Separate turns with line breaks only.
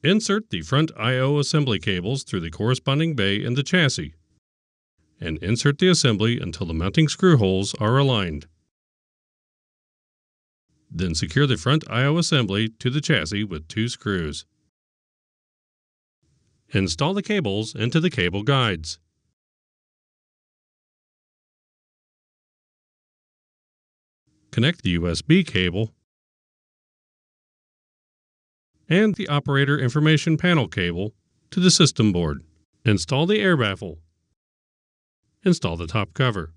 Insert the front I/O assembly cables through the corresponding bay in the chassis, and insert the assembly until the mounting screw holes are aligned. Then secure the front I/O assembly to the chassis with 2 screws. Install the cables into the cable guides. Connect the USB cable and the operator information panel cable to the system board. Install the air baffle. Install the top cover.